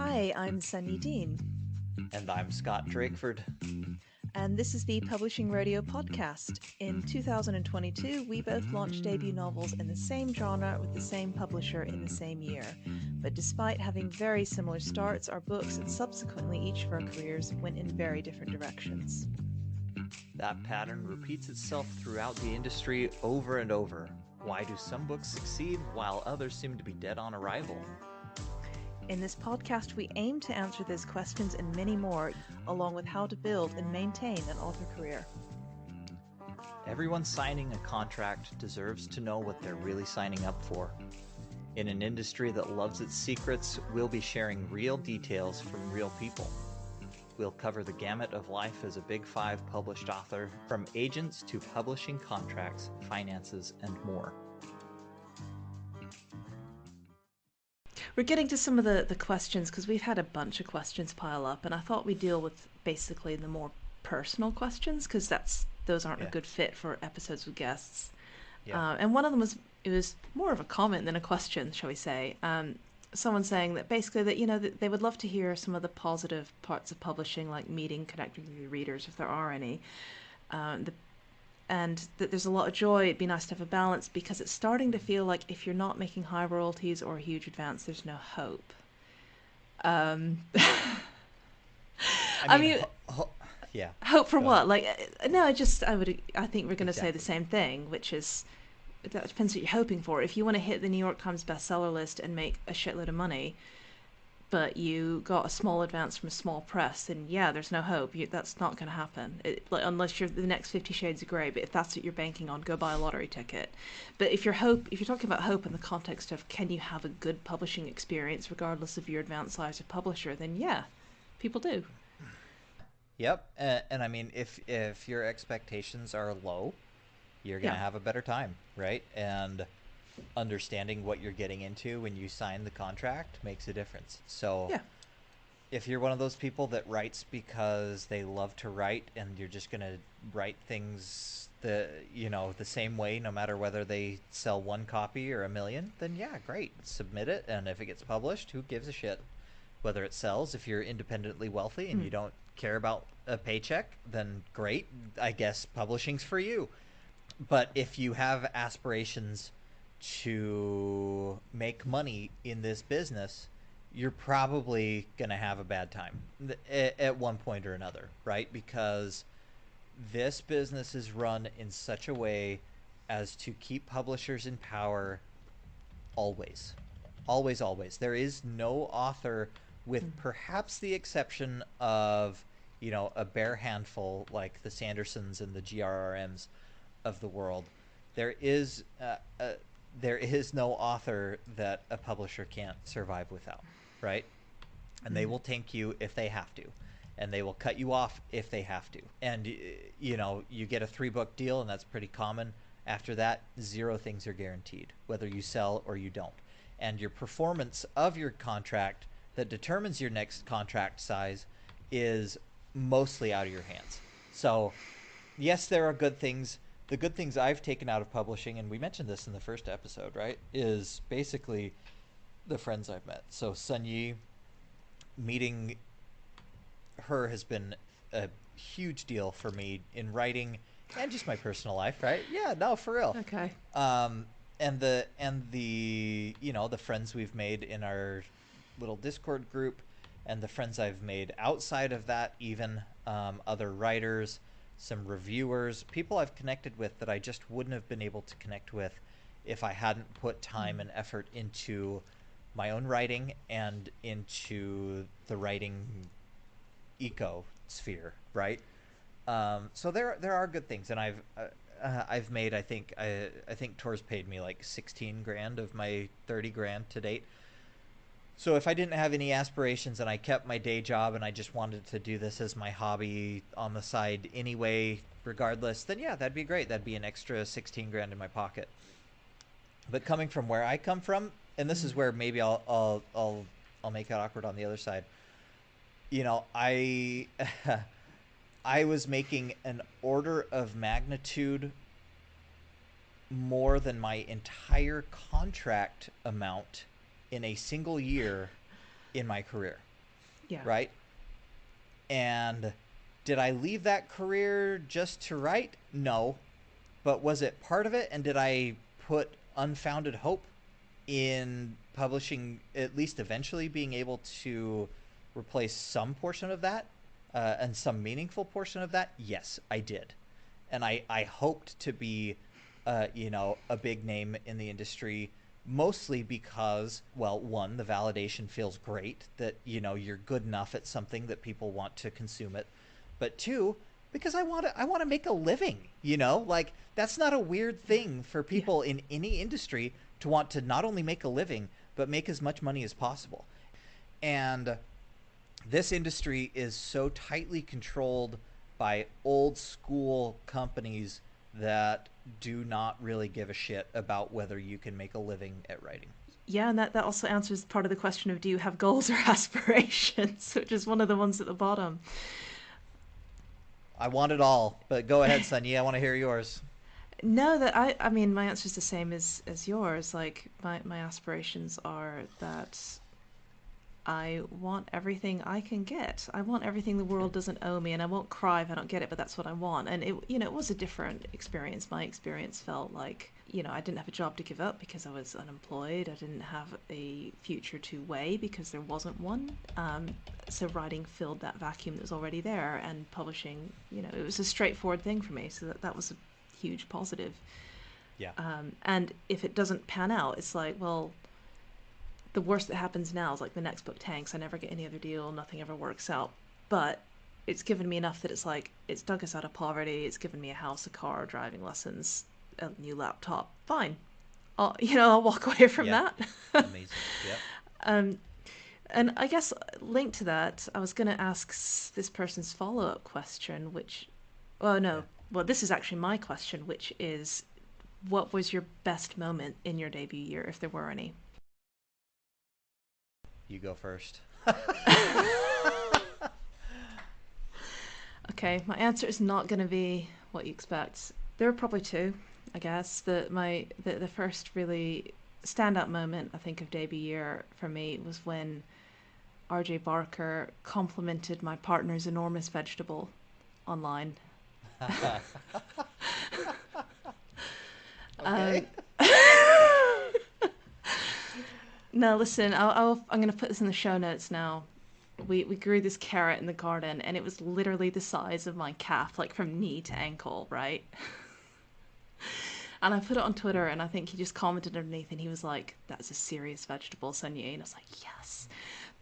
Hi, I'm Sunyi Dean, And I'm Scott Drakeford. and this is the Publishing Radio podcast. In 2022, we both launched debut novels in the same genre with the same publisher in the same year. But despite having very similar starts, our books and subsequently each of our careers went in very different directions. That pattern repeats itself throughout the industry over and over. Why do some books succeed while others seem to be dead on arrival? In this podcast, we aim to answer those questions and many more, along with how to build and maintain an author career. Everyone signing a contract deserves to know what they're really signing up for. In an industry that loves its secrets, we'll be sharing real details from real people. We'll cover the gamut of life as a Big Five published author, from agents to publishing contracts, finances, and more. We're getting to some of the questions because we've had a bunch of questions pile up, and I thought we'd deal with basically the more personal questions because those aren't a good fit for episodes with guests. And one of them was more of a comment than a question, shall we say. Someone saying that basically that they would love to hear some of the positive parts of publishing, like meeting, connecting with your readers if there are any. And that there's a lot of joy. It'd be nice to have a balance because it's starting to feel like if you're not making high royalties or a huge advance, there's no hope. I mean, yeah. Hope for what? Like, no, I think we're going to say the same thing, which is that depends what you're hoping for. If you want to hit the New York Times bestseller list and make a shitload of money, but you got a small advance from a small press, then yeah, there's no hope. That's not going to happen, unless you're the next 50 Shades of Grey. But if that's what you're banking on, go buy a lottery ticket. But if you're talking about hope in the context of can you have a good publishing experience regardless of your advance size of publisher, then yeah, people do. Yep, and I mean, if your expectations are low, you're going to have a better time, right? And understanding what you're getting into when you sign the contract makes a difference. So if you're one of those people that writes because they love to write and you're just going to write things the same way no matter whether they sell one copy or a million, then yeah, great. Submit it, and if it gets published, who gives a shit whether it sells? If you're independently wealthy and you don't care about a paycheck, then great. I guess publishing's for you. But if you have aspirations to make money in this business, you're probably going to have a bad time at one point or another, right? Because this business is run in such a way as to keep publishers in power always. Always, always. There is no author, with perhaps the exception of, a bare handful like the Sandersons and the GRRMs of the world. There is no author that a publisher can't survive without, right? And they will tank you if they have to, and they will cut you off if they have to. And you get a 3-book deal, and that's pretty common. After that, 0 things are guaranteed, whether you sell or you don't. And your performance of your contract that determines your next contract size is mostly out of your hands. So yes, there are good things. The good things I've taken out of publishing, and we mentioned this in the first episode, right, is basically the friends I've met. So Sunyi, meeting her has been a huge deal for me in writing and just my personal life, right? Yeah, no, for real. Okay. And the the friends we've made in our little Discord group, and the friends I've made outside of that, even other writers, some reviewers, people I've connected with that I just wouldn't have been able to connect with if I hadn't put time and effort into my own writing and into the writing ecosphere, right? So there are good things, and I've made, I think Tor's paid me like 16 grand of my 30 grand to date. So if I didn't have any aspirations and I kept my day job and I just wanted to do this as my hobby on the side anyway, regardless, then yeah, that'd be great. That'd be an extra 16 grand in my pocket. But coming from where I come from, and this is where maybe I'll make it awkward on the other side. I I was making an order of magnitude more than my entire contract amount in a single year in my career. Yeah. right? And did I leave that career just to write? No. But was it part of it? And did I put unfounded hope in publishing, at least eventually being able to replace some portion of that, and some meaningful portion of that? Yes, I did. And I hoped to be, a big name in the industry, mostly because, well, one, the validation feels great that, you're good enough at something that people want to consume it. But two, because I want to make a living, like that's not a weird Yeah. thing for Yeah. people in any industry to want to not only make a living, but make as much money as possible. And this industry is so tightly controlled by old school companies that do not really give a shit about whether you can make a living at writing. Yeah, and that also answers part of the question of do you have goals or aspirations, which is one of the ones at the bottom. I want it all, but go ahead, Sunny. I want to hear yours. No, that I mean my answer is the same as yours. Like my aspirations are that I want everything I can get. I want everything the world doesn't owe me, and I won't cry if I don't get it, but that's what I want. And it was a different experience. My experience felt like, I didn't have a job to give up because I was unemployed. I didn't have a future to weigh because there wasn't one. So writing filled that vacuum that was already there, and publishing, it was a straightforward thing for me. So that was a huge positive. Yeah. And if it doesn't pan out, it's like, well, the worst that happens now is like the next book tanks. I never get any other deal. Nothing ever works out. But it's given me enough that it's like it's dug us out of poverty. It's given me a house, a car, driving lessons, a new laptop. Fine. I'll walk away from Yeah. that. Amazing. Yep. um, and I guess linked to that, I was going to ask this person's follow up question, which, well, Yeah. no, well, this is actually my question, which is, what was your best moment in your debut year, if there were any? You go first. Okay, my answer is not going to be what you expect. There were probably two, I guess. The first really standout moment I think of debut year for me was when R.J. Barker complimented my partner's enormous vegetable online. Um, Okay. no, listen, I'm going to put this in the show notes now. We grew this carrot in the garden, and it was literally the size of my calf, like from knee to ankle, right? And I put it on Twitter, and I think he just commented underneath, and he was like, "That's a serious vegetable, Sunyi." And I was like, "Yes,"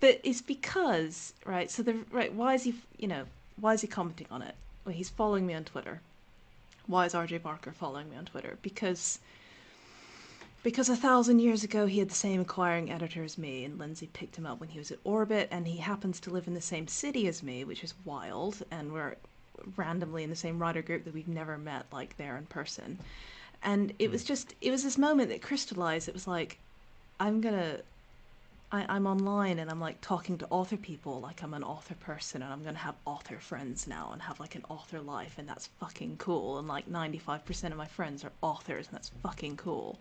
but it's because, right? So why is he, why is he commenting on it? Well, he's following me on Twitter. Why is RJ Barker following me on Twitter? Because 1,000 years ago he had the same acquiring editor as me, and Lindsay picked him up when he was at Orbit, and he happens to live in the same city as me, which is wild, and we're randomly in the same writer group that we've never met like there in person. And Hmm. it was this moment that crystallized. It was like, I'm gonna I'm online, and I'm like talking to author people like I'm an author person, and I'm gonna have author friends now and have like an author life, and that's fucking cool. And like 95% of my friends are authors, and that's fucking cool.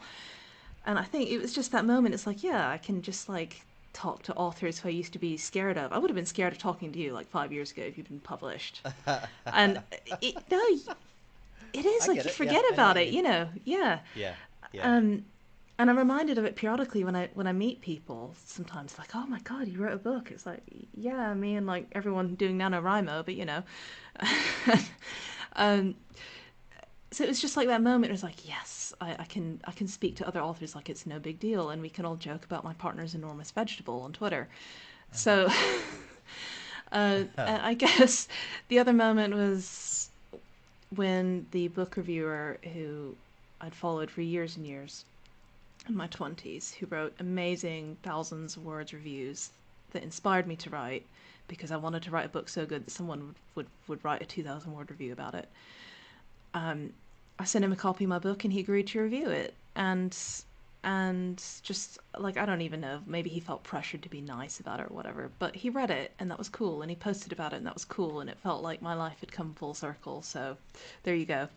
And I think it was just that moment. It's like, yeah, I can just like talk to authors who I used to be scared of. I would have been scared of talking to you like 5 years ago if you'd been published. And no, it is I like get you it. Yeah, forget I know about what you it, mean. Yeah. Yeah. Yeah. Um, and I'm reminded of it periodically when I meet people. Sometimes like, oh my god, you wrote a book. It's like, yeah, me and like everyone doing NaNoWriMo, but. um, so it was just like that moment. It was like, yes, I can speak to other authors like it's no big deal, and we can all joke about my partner's enormous vegetable on Twitter. So, I guess the other moment was when the book reviewer who I'd followed for years and years in my 20s, who wrote amazing thousands of words reviews that inspired me to write because I wanted to write a book so good that someone would write a 2,000 word review about it. Um, I sent him a copy of my book, and he agreed to review it. And just like, I don't even know, maybe he felt pressured to be nice about it or whatever, but he read it, and that was cool, and he posted about it, and that was cool, and it felt like my life had come full circle. So there you go.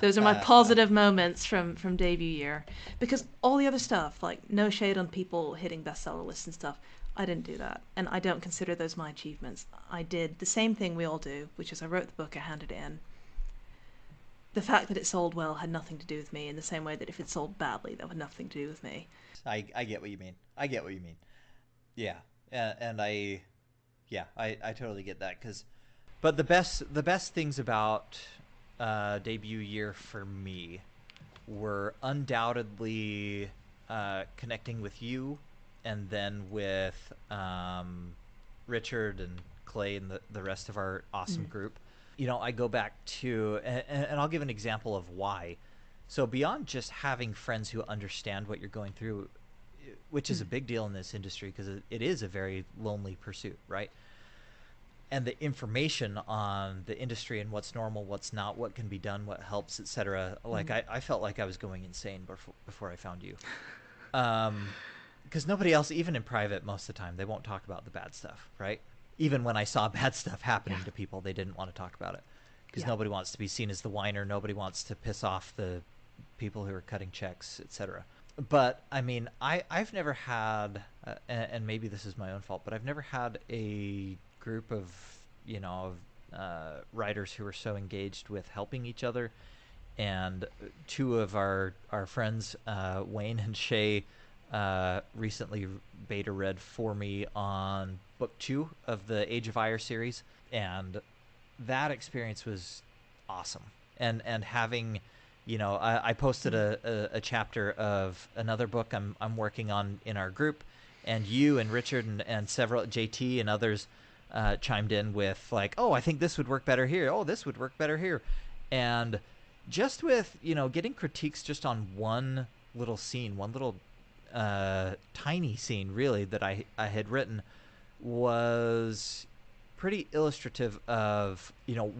Those are my positive moments from debut year. Because all the other stuff, like no shade on people hitting bestseller lists and stuff, I didn't do that. And I don't consider those my achievements. I did the same thing we all do, which is I wrote the book, I handed it in. The fact that it sold well had nothing to do with me, in the same way that if it sold badly, that had nothing to do with me. I get what you mean. I get what you mean. Yeah. And I totally get that. But the best things about debut year for me were undoubtedly connecting with you, and then with Richard and Clay and the rest of our awesome group. I go back to, and I'll give an example of why. So beyond just having friends who understand what you're going through, which is a big deal in this industry because it is a very lonely pursuit, right? And the information on the industry and what's normal, what's not, what can be done, what helps, etc. Like I felt like I was going insane before I found you. Because nobody else, even in private, most of the time, they won't talk about the bad stuff, right? Even when I saw bad stuff happening to people, they didn't want to talk about it. Because nobody wants to be seen as the whiner. Nobody wants to piss off the people who are cutting checks, etc. But, I mean, I've never had, and maybe this is my own fault, but I've never had a group of, writers who are so engaged with helping each other. And two of our friends, Wayne and Shay, recently beta read for me on book 2 of the Age of Ire series, and that experience was awesome. And having, I posted a chapter of another book I'm working on in our group, and you and Richard and several JT and others chimed in with like, oh, I think this would work better here. Oh, this would work better here. And just with, getting critiques just on one little scene, one little tiny scene really that I had written, was pretty illustrative of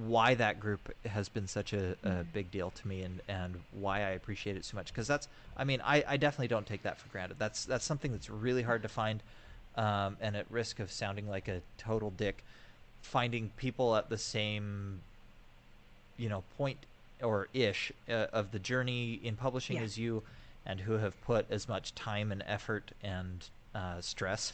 why that group has been such a big deal to me, and why I appreciate it so much, because I definitely don't take that for granted. That's something that's really hard to find, and at risk of sounding like a total dick, finding people at the same point or ish of the journey in publishing as you, and who have put as much time and effort and stress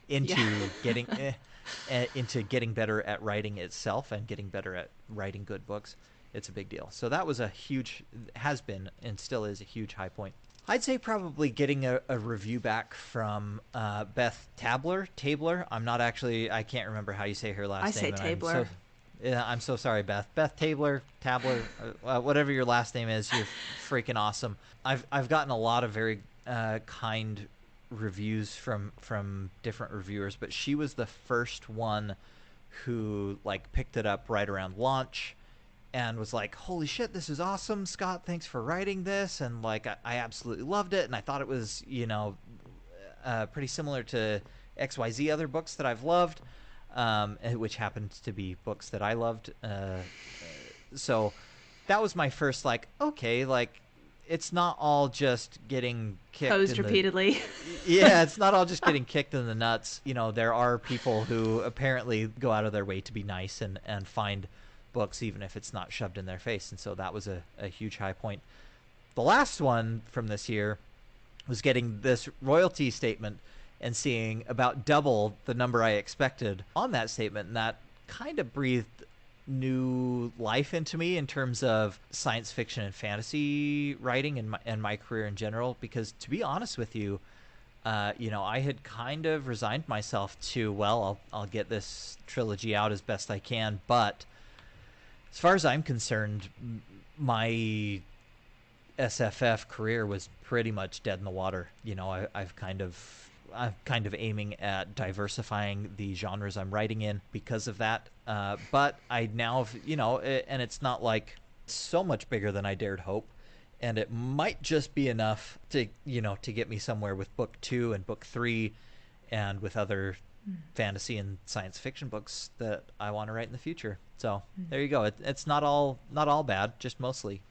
into getting better at writing itself and getting better at writing good books. It's a big deal. So that was has been and still is a huge high point. I'd say probably getting a review back from Beth Tabler. I can't remember how you say her last name. I say Tabler. I'm so sorry, Beth. Beth Tabler, whatever your last name is, you're freaking awesome. I've gotten a lot of very kind reviews from different reviewers, but she was the first one who picked it up right around launch and was like, holy shit, this is awesome, Scott, thanks for writing this, and I absolutely loved it, and I thought it was pretty similar to XYZ other books that I've loved, which happened to be books that I loved. So that was my first okay, it's not all just getting kicked posed repeatedly. Yeah, it's not all just getting kicked in the nuts. There are people who apparently go out of their way to be nice and find books even if it's not shoved in their face. And so that was a huge high point. The last one from this year was getting this royalty statement and seeing about double the number I expected on that statement. And that kind of breathed new life into me in terms of science fiction and fantasy writing and my career in general, because to be honest with you, I had kind of resigned myself to, well, I'll get this trilogy out as best I can, but as far as I'm concerned, my SFF career was pretty much dead in the water. I'm kind of aiming at diversifying the genres I'm writing in because of that. But I now, and it's not so much bigger than I dared hope. And it might just be enough to get me somewhere with book 2 and book 3 and with other fantasy and science fiction books that I want to write in the future. So there you go. It's not all bad, just mostly.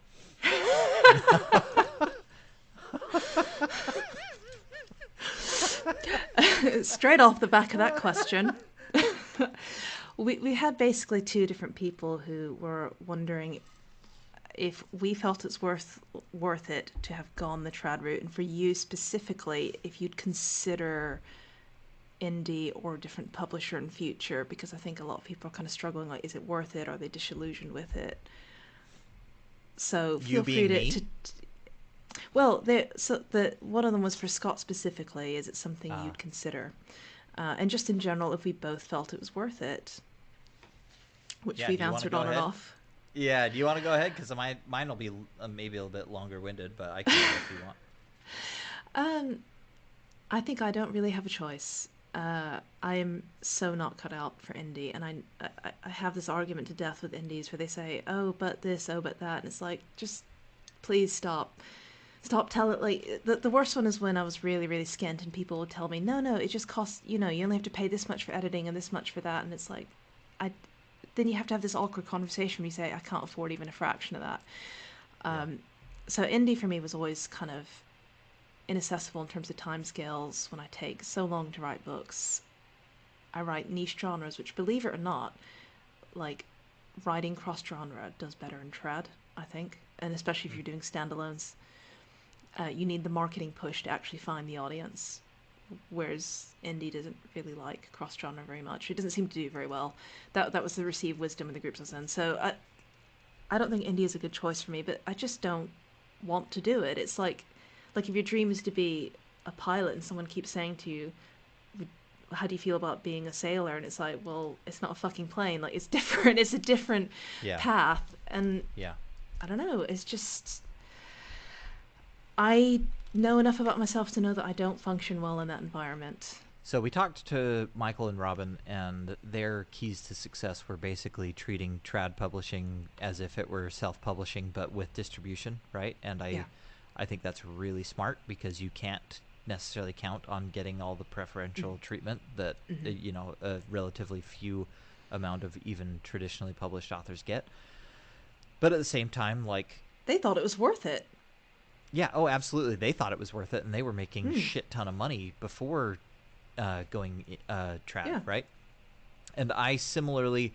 Straight off the back of that question, we had basically two different people who were wondering if we felt it's worth it to have gone the trad route, and for you specifically, if you'd consider indie or different publisher in future, because I think a lot of people are kind of struggling, like, is it worth it? Are they disillusioned with it? So You feel free being to, me? well, one of them was for Scott specifically. Is it something you'd consider? And just in general, if we both felt it was worth it, which Yeah, we've do you want to answered go on and ahead? off. Yeah, do you want to go ahead? Because mine will be maybe a little bit longer winded, but I can go if you want. Um, I think I don't really have a choice. I am so not cut out for indie, and I have this argument to death with indies where they say, "Oh, but this, oh, but that," and it's like, just please stop telling. Like the worst one is when I was really really skint, and people would tell me, "No, no, it just costs. You only have to pay this much for editing and this much for that," and it's like, I then you have to have this awkward conversation where you say, "I can't afford even a fraction of that." Yeah. So indie for me was always kind of inaccessible in terms of timescales. When I take so long to write books, I write niche genres, which, believe it or not, like writing cross genre does better in trad, I think, and especially if you're doing standalones. You need the marketing push to actually find the audience, whereas indie doesn't really like cross genre very much. It doesn't seem to do very well. That was the received wisdom of the groups I was in. So I don't think indie is a good choice for me, but I just don't want to do it. It's like if your dream is to be a pilot and someone keeps saying to you, how do you feel about being a sailor? And it's like, well, it's not a fucking plane. Like, it's different. It's a different Yeah. path. And Yeah. I don't know. It's just, I know enough about myself to know that I don't function well in that environment. So we talked to Michael and Robin, and their keys to success were basically treating trad publishing as if it were self-publishing, but with distribution, right? And Yeah. I think that's really smart because you can't necessarily count on getting all the preferential treatment that Mm-hmm. a relatively few amount of even traditionally published authors get. But at the same time, like, They thought it was worth it. yeah, oh, absolutely, they thought it was worth it, and they were making Hmm. shit ton of money before going trad, Yeah. right? And I similarly,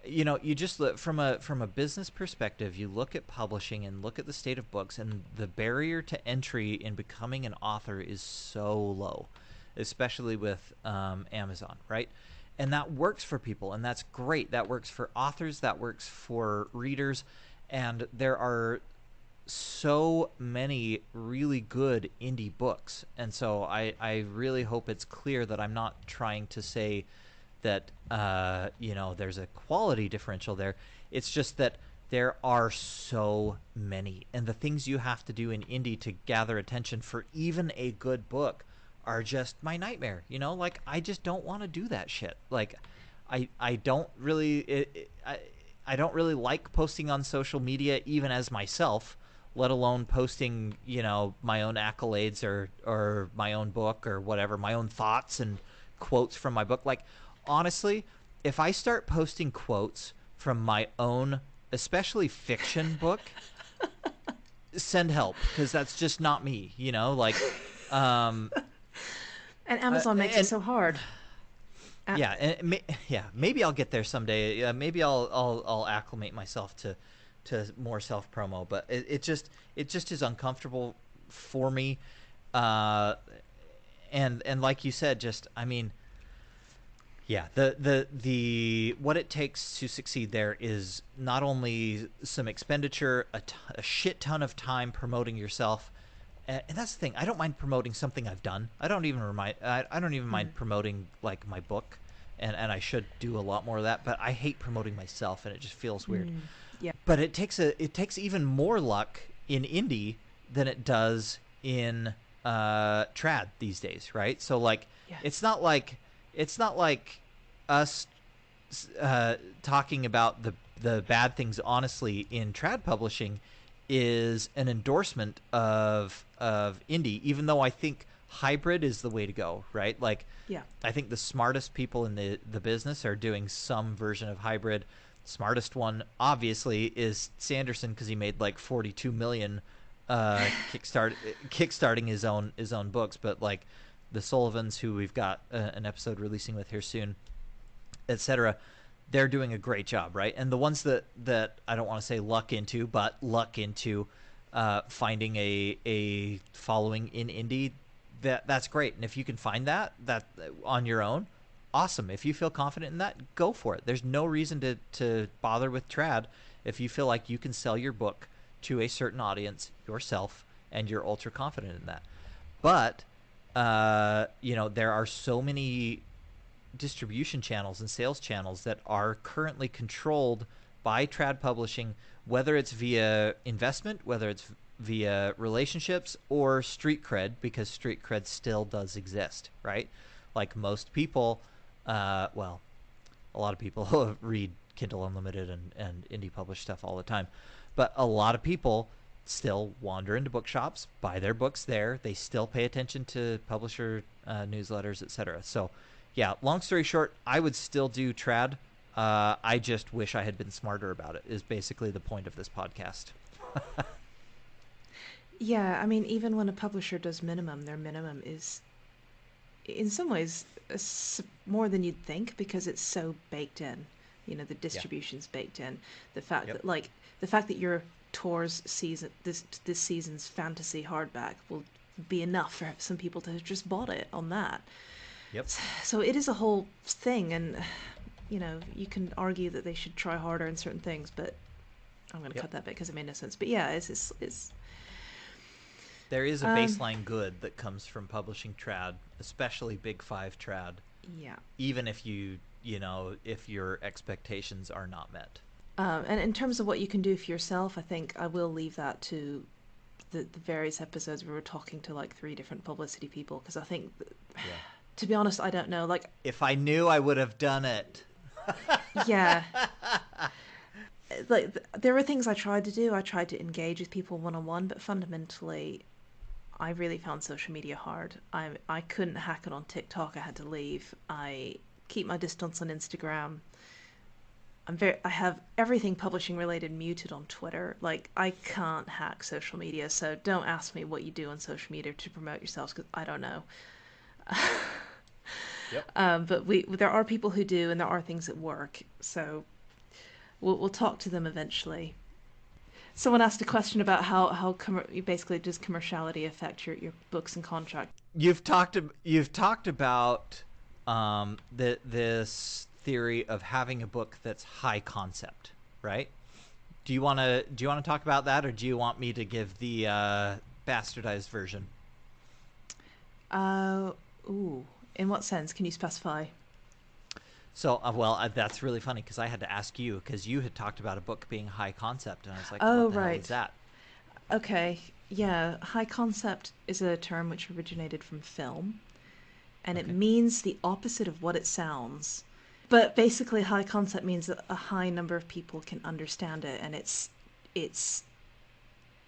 you just look from a business perspective, you look at publishing and look at the state of books, and the barrier to entry in becoming an author is so low, especially with Amazon, right? And that works for people, and that's great. That works for authors, that works for readers, and there are so many really good indie books. And so I really hope it's clear that I'm not trying to say that there's a quality differential there. It's just that there are so many, and the things you have to do in indie to gather attention for even a good book are just my nightmare. Like, I just don't want to do that shit. Like, I don't really I don't really like posting on social media even as myself, let alone posting, my own accolades or my own book or whatever, my own thoughts and quotes from my book. Like, honestly, if I start posting quotes from my own, especially fiction book, send help, because that's just not me, like, um, And Amazon makes it and so hard. Uh, yeah, yeah, maybe I'll get there someday. Maybe I'll acclimate myself to more self promo, but it just is uncomfortable for me. Uh, and like you said, just, I mean, yeah, the what it takes to succeed there is not only some expenditure, a shit ton of time promoting yourself, and that's the thing. I don't mind promoting something I've done. I don't even mind promoting, like, my book, and I should do a lot more of that. But I hate promoting myself, and it just feels weird. yeah. But it takes even more luck in indie than it does in trad these days, right? So, like, Yeah. it's not like us talking about the bad things honestly in trad publishing is an endorsement of indie, even though I think hybrid is the way to go, right? Like, Yeah. I think the smartest people in the business are doing some version of hybrid. Smartest one obviously is Sanderson, because he made like 42 million kickstarting his own books. But, like, the Sullivans, who we've got an episode releasing with here soon, etc., they're doing a great job, right? And the ones that I don't want to say luck into, but luck into finding a following in indie, that's great. And if you can find that on your own, awesome. If you feel confident in that, go for it. There's no reason to bother with trad if you feel like you can sell your book to a certain audience yourself and you're ultra confident in that. But there are so many distribution channels and sales channels that are currently controlled by trad publishing, whether it's via investment, whether it's via relationships, or street cred, because street cred still does exist, right? Like most people, a lot of people read Kindle Unlimited and indie published stuff all the time, but a lot of people still wander into bookshops, buy their books there. They still pay attention to publisher newsletters, etc. So yeah, long story short, I would still do trad. I just wish I had been smarter about it, is basically the point of this podcast. Yeah, I mean, even when a publisher does minimum, their minimum is, in some ways, more than you'd think because it's so baked in. The distribution's baked in. The fact Yep. that, the fact that your Tor's season, this season's fantasy hardback will be enough for some people to have just bought it on that. Yep. So it is a whole thing, and you can argue that they should try harder in certain things, but I'm going to cut that bit because it made no sense. But yeah, it's there is a baseline good that comes from publishing trad, especially Big Five trad. Yeah. Even if if your expectations are not met. And in terms of what you can do for yourself, I think I will leave that to the various episodes where we're talking to like 3 different publicity people, because I think, to be honest, I don't know. Like, if I knew, I would have done it. Yeah. Like, there were things I tried to do. I tried to engage with people one-on-one, but fundamentally, I really found social media hard. I couldn't hack it on TikTok. I had to leave. I keep my distance on Instagram. I have everything publishing related muted on Twitter. Like, I can't hack social media, so don't ask me what you do on social media to promote yourselves, because I don't know. Yep. But there are people who do, and there are things that work. So we'll talk to them eventually. Someone asked a question about how basically does commerciality affect your books and contract. You've talked about this theory of having a book that's high concept, right? Do you want to talk about that, or do you want me to give the bastardized version? In what sense? Can you specify? So, that's really funny because I had to ask you, because you had talked about a book being high concept, and I was like, oh, what the right. hell is that? Okay, yeah, high concept is a term which originated from film, and it means the opposite of what it sounds. But basically, high concept means that a high number of people can understand it, and it's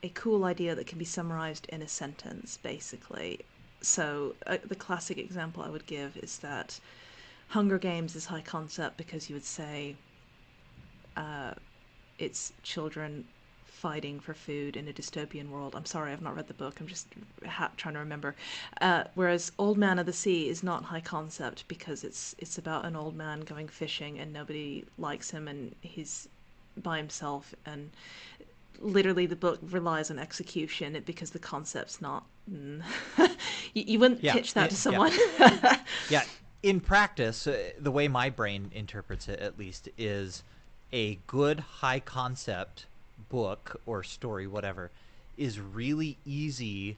a cool idea that can be summarized in a sentence, basically. So the classic example I would give is that Hunger Games is high concept because you would say it's children fighting for food in a dystopian world. I'm sorry, I've not read the book. I'm just trying to remember. Whereas Old Man of the Sea is not high concept because it's about an old man going fishing and nobody likes him and he's by himself, and literally the book relies on execution because the concept's not. You wouldn't pitch that to someone. Yeah. In practice, the way my brain interprets it, at least, is a good high concept book or story, whatever, is really easy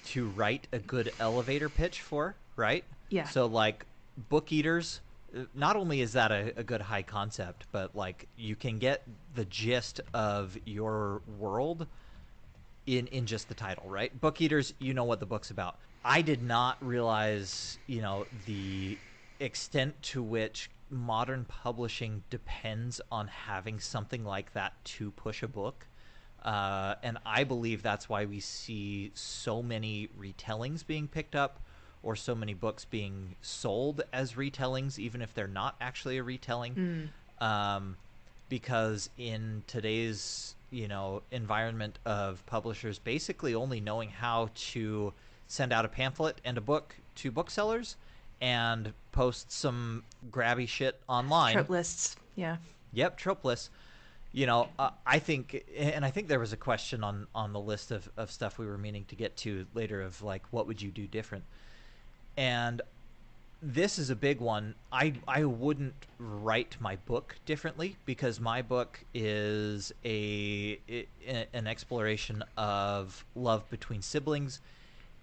to write a good elevator pitch for, right? Yeah. So, like, Book Eaters, not only is that a good high concept, but, like, you can get the gist of your world in just the title, right? Book Eaters, you know what the book's about. I did not realize, the extent to which modern publishing depends on having something like that to push a book. And I believe that's why we see so many retellings being picked up, or so many books being sold as retellings, even if they're not actually a retelling. Because in today's environment of publishers basically only knowing how to send out a pamphlet and a book to booksellers and post some grabby shit online. Trope lists, yeah. Yep, trope lists. I think there was a question on the list of stuff we were meaning to get to later of like, what would you do different? And this is a big one. I wouldn't write my book differently, because my book is an exploration of love between siblings,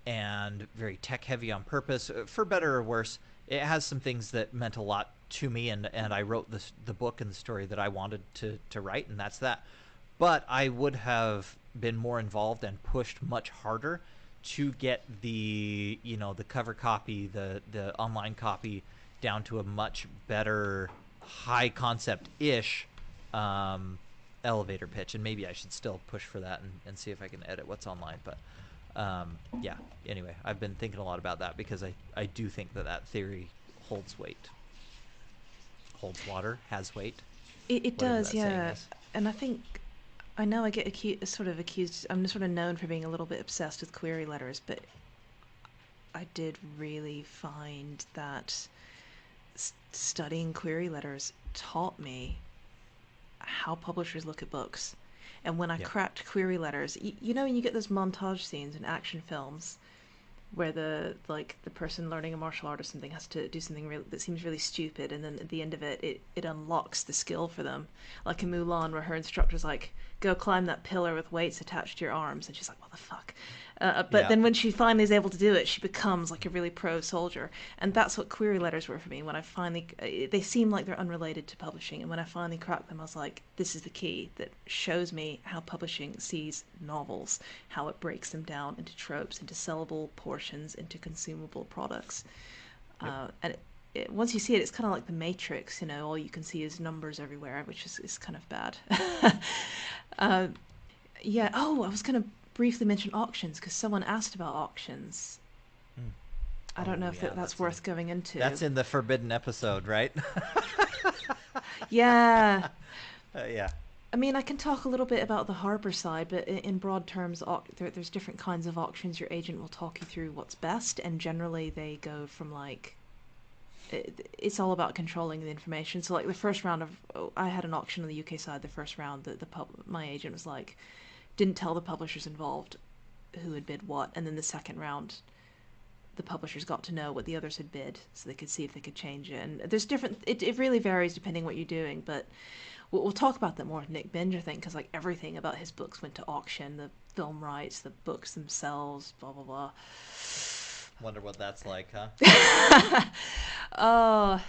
and very tech heavy on purpose, for better or worse. It has some things that meant a lot to me, and I wrote the book and the story that I wanted to write, and that's that. But I would have been more involved and pushed much harder to get the cover copy, the online copy, down to a much better high concept ish elevator pitch. And maybe I should still push for that and see if I can edit what's online. But yeah, anyway, I've been thinking a lot about that, because I do think that theory holds weight. Holds water, has weight. It does, yeah. And I know I get accused, I'm sort of known for being a little bit obsessed with query letters, but I did really find that studying query letters taught me how publishers look at books. And when I cracked query letters, when you get those montage scenes in action films where the person learning a martial art or something has to do something that seems really stupid, and then at the end of it unlocks the skill for them. Like in Mulan, where her instructor's like, go climb that pillar with weights attached to your arms, and she's like, what the fuck? But then when she finally is able to do it, she becomes like a really pro soldier. And that's what query letters were for me. When I finally, they seem like they're unrelated to publishing, and when I finally cracked them, I was like, this is the key that shows me how publishing sees novels, how it breaks them down into tropes, into sellable portions, into consumable products. And once you see it, it's kind of like the Matrix, all you can see is numbers everywhere, which is kind of bad. Yeah, I was going to briefly mention auctions, because someone asked about auctions. I don't know if that's worth going into. That's in the forbidden episode, right? Yeah. Yeah. I mean, I can talk a little bit about the harbor side, but in broad terms, there's different kinds of auctions. Your agent will talk you through what's best, and generally they go from like, it's all about controlling the information. So like the first round I had an auction on the UK side. The first round, my agent was like, didn't tell the publishers involved who had bid what, and then the second round, the publishers got to know what the others had bid, so they could see if they could change it. And there's different. It really varies depending what you're doing, but we'll talk about that more with Nick Binge, I think, because like everything about his books went to auction: the film rights, the books themselves, blah blah blah. Wonder what that's like, huh? Oh,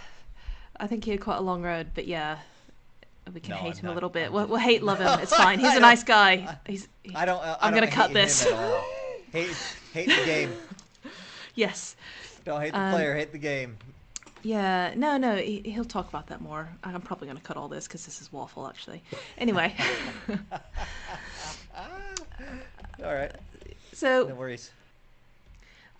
I think he had quite a long road, but yeah. We can hate him a little bit. We'll hate, love him. It's fine. He's a nice guy. I'm going to cut this. Hate the game. Yes. Don't hate the player, hate the game. Yeah. No. He'll talk about that more. I'm probably going to cut all this because this is waffle, actually. Anyway. All right. So. No worries.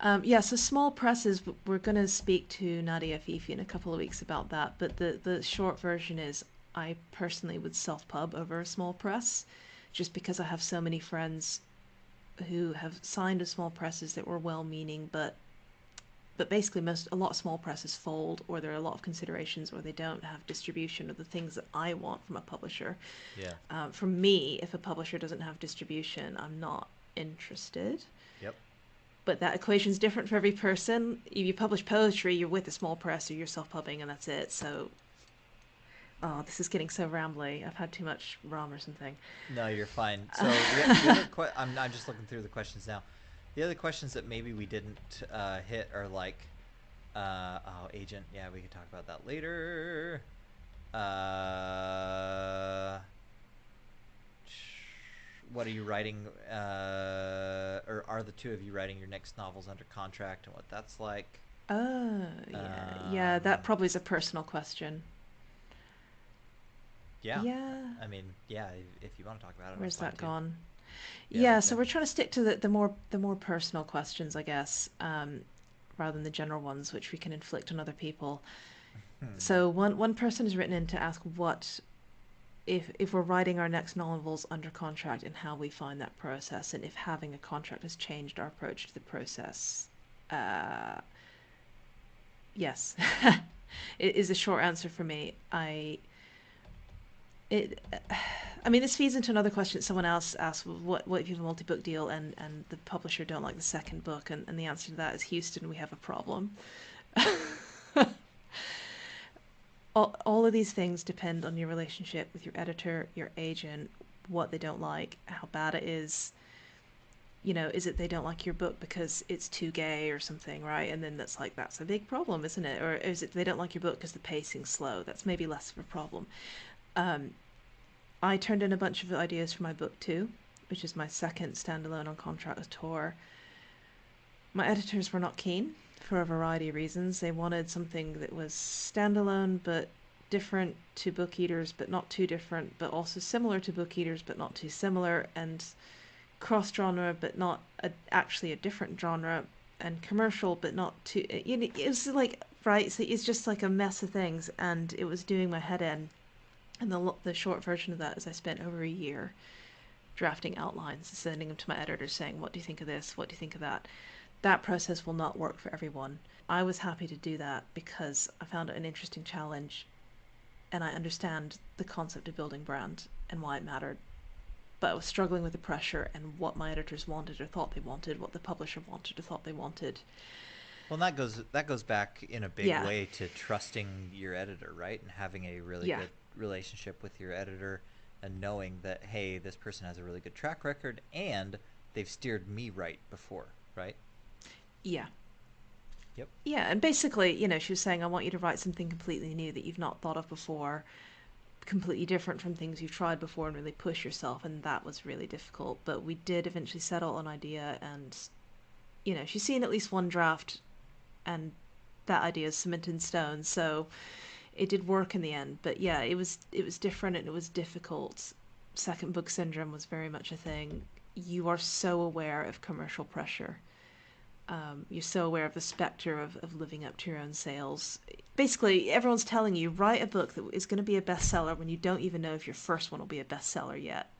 So small presses, we're going to speak to Nadia Fifi in a couple of weeks about that. But the short version is, I personally would self-pub over a small press, just because I have so many friends who have signed to small presses that were well-meaning, but basically a lot of small presses fold, or there are a lot of considerations, or they don't have distribution of the things that I want from a publisher. Yeah. For me, if a publisher doesn't have distribution, I'm not interested. Yep. But that equation's different for every person. If you publish poetry, you're with a small press, or you're self-pubbing, and that's it. So. Oh, this is getting so rambly. I've had too much rum or something. No, you're fine. So the other I'm just looking through the questions now. The other questions that maybe we didn't hit are like, agent. Yeah, we can talk about that later. What are you writing? Or are the two of you writing your next novels under contract, and what that's like? Oh, yeah. That probably is a personal question. Yeah. I mean, yeah, if you want to talk about it. Where's that gone? Yeah, so we're trying to stick to the more personal questions, I guess, rather than the general ones, which we can inflict on other people. So one person has written in to ask what if we're writing our next novels under contract, and how we find that process, and if having a contract has changed our approach to the process. Yes. It is a short answer for me. It, I mean, this feeds into another question someone else asked: what if you have a multi-book deal and the publisher don't like the second book? And the answer to that is, Houston, we have a problem. All of these things depend on your relationship with your editor, your agent, what they don't like, how bad it is. You know, is it they don't like your book because it's too gay or something, right? And then that's a big problem, isn't it? Or is it they don't like your book because the pacing's slow? That's maybe less of a problem. Um, I turned in a bunch of ideas for my book too, which is my second standalone on contract with Tor. My editors were not keen for a variety of reasons. They wanted something that was standalone but different to Book Eaters, but not too different, but also similar to Book Eaters, but not too similar, and cross genre, but not actually a different genre, and commercial, but not too. You know, it was like, right, so it's just like a mess of things, and it was doing my head in. And the short version of that is I spent over a year drafting outlines, sending them to my editors saying, what do you think of this? What do you think of that? That process will not work for everyone. I was happy to do that because I found it an interesting challenge and I understand the concept of building brand and why it mattered. But I was struggling with the pressure and what my editors wanted or thought they wanted, what the publisher wanted or thought they wanted. Well, that goes back in a big Yeah, way to trusting your editor, right? And having a really yeah, good relationship with your editor and knowing that, hey, this person has a really good track record and they've steered me right before, right? yeah. Yep. Yeah, and basically, you know, she was saying, I want you to write something completely new that you've not thought of before, completely different from things you've tried before, and really push yourself. And that was really difficult. But we did eventually settle on an idea, and, you know, she's seen at least one draft, and that idea is cemented in stone. So it did work in the end. But yeah, it was different and it was difficult. Second book syndrome was very much a thing. You are so aware of commercial pressure. You're so aware of the specter of living up to your own sales. Basically, everyone's telling you, write a book that is going to be a bestseller when you don't even know if your first one will be a bestseller yet.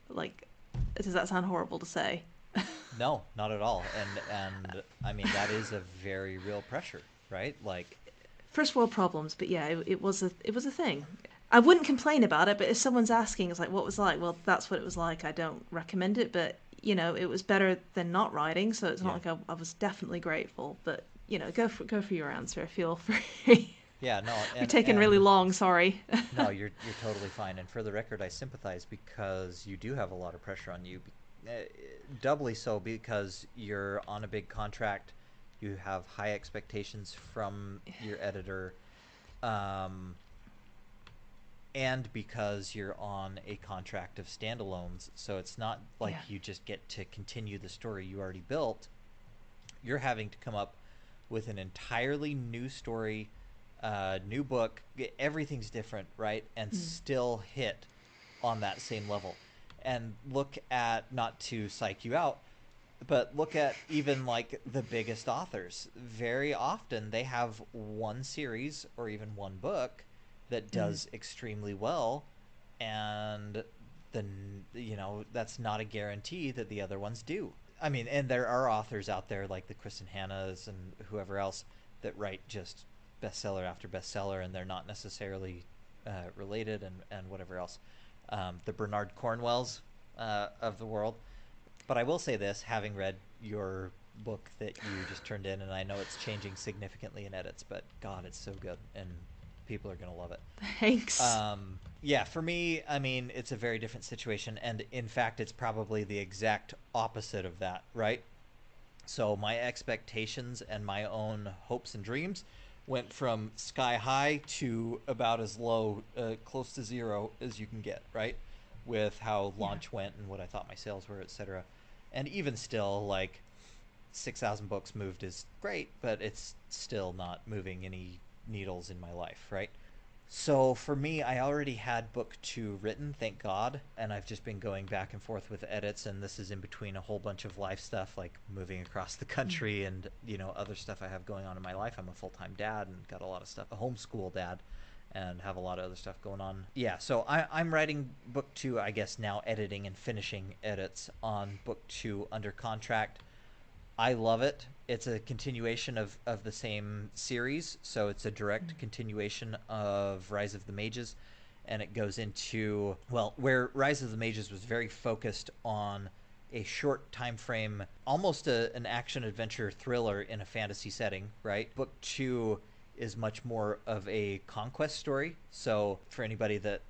Like, does that sound horrible to say? No, not at all. And I mean that is a very real pressure, right? Like, First world problems, but yeah, it was a thing. I wouldn't complain about it, but if someone's asking, it's like, what was it like? Well, that's what it was like. I don't recommend it, but you know, it was better than not writing, so it's not yeah. like I was definitely grateful. But you know, go for your answer. Feel free. Yeah, no, We're and taking really and long. Sorry. no, you're totally fine. And for the record, I sympathize because you do have a lot of pressure on you. Doubly so because you're on a big contract. You have high expectations from your editor, um, and because you're on a contract of standalones. So it's not Yeah. like you just get to continue the story you already built. You're having to come up with an entirely new story, new book. Everything's different, right? And Mm. still hit on that same level. And look at, not to psych you out, but look at even like the biggest authors. Very often they have one series or even one book that Mm. does extremely well, and then that's not a guarantee that the other ones do. I mean, and there are authors out there like the Kristen Hannas and whoever else that write just bestseller after bestseller, and they're not necessarily related, and whatever else. The Bernard Cornwells of the world. But I will say this, having read your book that you just turned in, and I know it's changing significantly in edits, but God, it's so good, and people are going to love it. Thanks. Yeah, for me, I mean, it's a very different situation, and in fact, it's probably the exact opposite of that, right? So my expectations and my own hopes and dreams went from sky high to about as low, close to zero as you can get, right? With how Yeah. launch went and what I thought my sales were, etc. And even still, like 6,000 books moved is great, but it's still not moving any needles in my life, right? So for me, I already had book two written, thank God, and I've just been going back and forth with edits, and this is in between a whole bunch of life stuff, like moving across the Mm. country and other stuff I have going on in my life. I'm a full-time dad and got a lot of stuff, a homeschool dad, and have a lot of other stuff going on. Yeah, so I'm writing book two, I guess now editing and finishing edits on book two under contract. I love it. It's a continuation of the same series, so it's a direct continuation of Rise of the Mages, and it goes into, well, where Rise of the Mages was very focused on a short time frame, almost an action-adventure thriller in a fantasy setting, right? Book 2 is much more of a conquest story, so for anybody that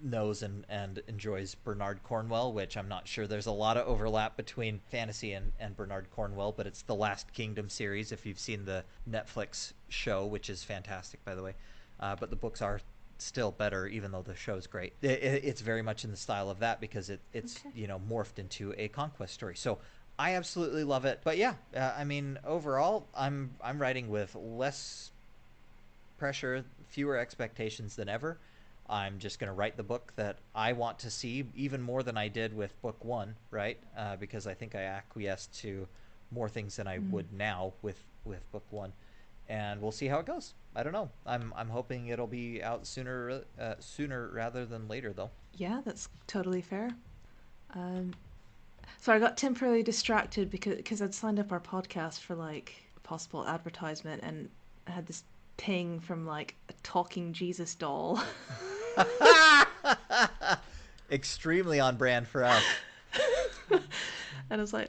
knows and enjoys Bernard Cornwell, which I'm not sure there's a lot of overlap between fantasy and Bernard Cornwell, but it's the Last Kingdom series if you've seen the Netflix show, which is fantastic, by the way. But the books are still better, even though the show's great. It's very much in the style of that because it's morphed into a conquest story. So I absolutely love it. But yeah, I mean, overall, I'm writing with less pressure, fewer expectations than ever. I'm just going to write the book that I want to see, even more than I did with book 1, right? Because I think I acquiesced to more things than I would now with book 1. And we'll see how it goes. I don't know. I'm hoping it'll be out sooner rather than later, though. Yeah, that's totally fair. So I got temporarily distracted because I'd signed up our podcast for like a possible advertisement, and I had this ping from like a talking Jesus doll. Extremely on brand for us. And I was like,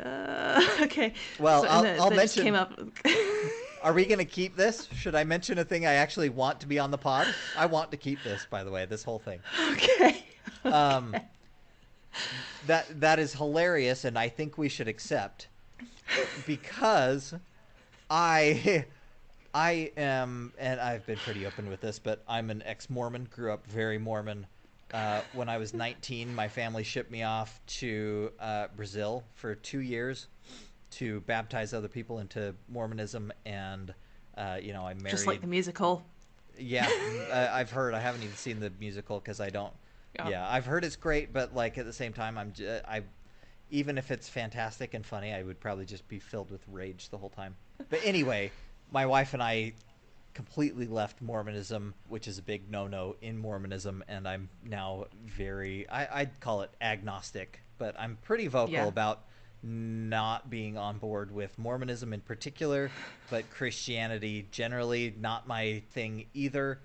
okay. Well, so, I'll mention. Came up. Are we going to keep this? Should I mention a thing I actually want to be on the pod? I want to keep this, by the way, this whole thing. Okay. That is hilarious, and I think we should accept, because I am, and I've been pretty open with this, but I'm an ex-Mormon, grew up very Mormon. When I was 19, my family shipped me off to Brazil for 2 years to baptize other people into Mormonism, and I married. Just like the musical. Yeah, I've heard. I haven't even seen the musical because I don't. Yeah, I've heard it's great, but like at the same time, even if it's fantastic and funny, I would probably just be filled with rage the whole time. But anyway, my wife and I completely left Mormonism, which is a big no-no in Mormonism, and I'm now I'd call it agnostic, but I'm pretty vocal about not being on board with Mormonism in particular, but Christianity generally not my thing either.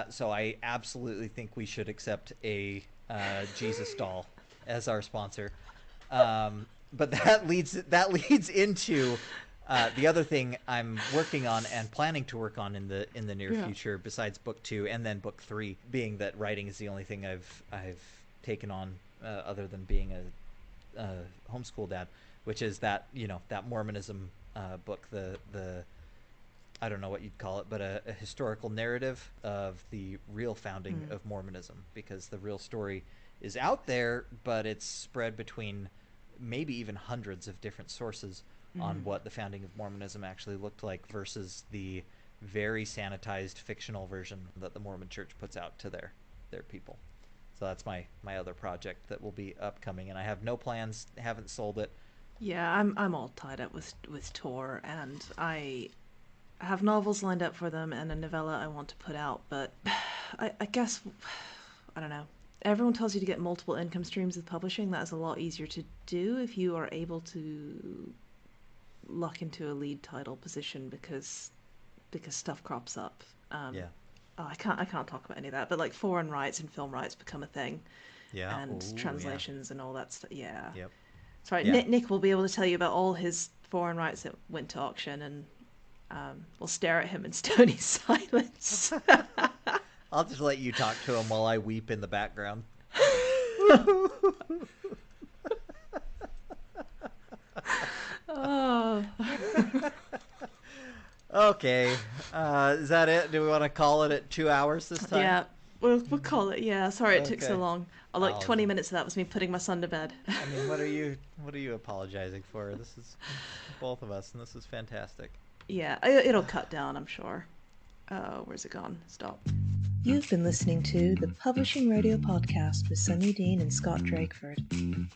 So I absolutely think we should accept a Jesus doll as our sponsor. But that leads into the other thing I'm working on and planning to work on in the near future, besides book 2 and then book 3, being that writing is the only thing I've taken on other than being a homeschool dad, which is that that Mormonism book, the I don't know what you'd call it, but a historical narrative of the real founding of Mormonism, because the real story is out there, but it's spread between maybe even hundreds of different sources on what the founding of Mormonism actually looked like versus the very sanitized fictional version that the Mormon Church puts out to their people. So that's my other project that will be upcoming, and I have no plans, haven't sold it. Yeah, I'm all tied up with Tor, and I have novels lined up for them and a novella I want to put out, but I guess, I don't know. Everyone tells you to get multiple income streams with publishing. That is a lot easier to do if you are able to luck into a lead title position because stuff crops up. I can't talk about any of that, but like foreign rights and film rights become a thing. Yeah. And translations and all that stuff. Yeah. Yep. Sorry, Yeah. Nick will be able to tell you about all his foreign rights that went to auction, and we'll stare at him in stony silence. I'll just let you talk to him while I weep in the background. Oh. Okay. Is that it? Do we want to call it at 2 hours this time? Yeah, we'll call it. Yeah, sorry it took so Okay. long. Like 20 minutes of that was me putting my son to bed. I mean, what are you apologizing for? This is both of us, and this is fantastic. Yeah, it'll cut down, I'm sure. Where's it gone? Stop. You've been listening to the Publishing Radio Podcast with Sunyi Dean and Scott Drakeford.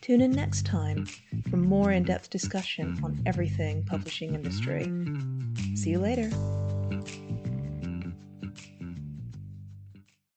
Tune in next time for more in-depth discussion on everything publishing industry. See you later.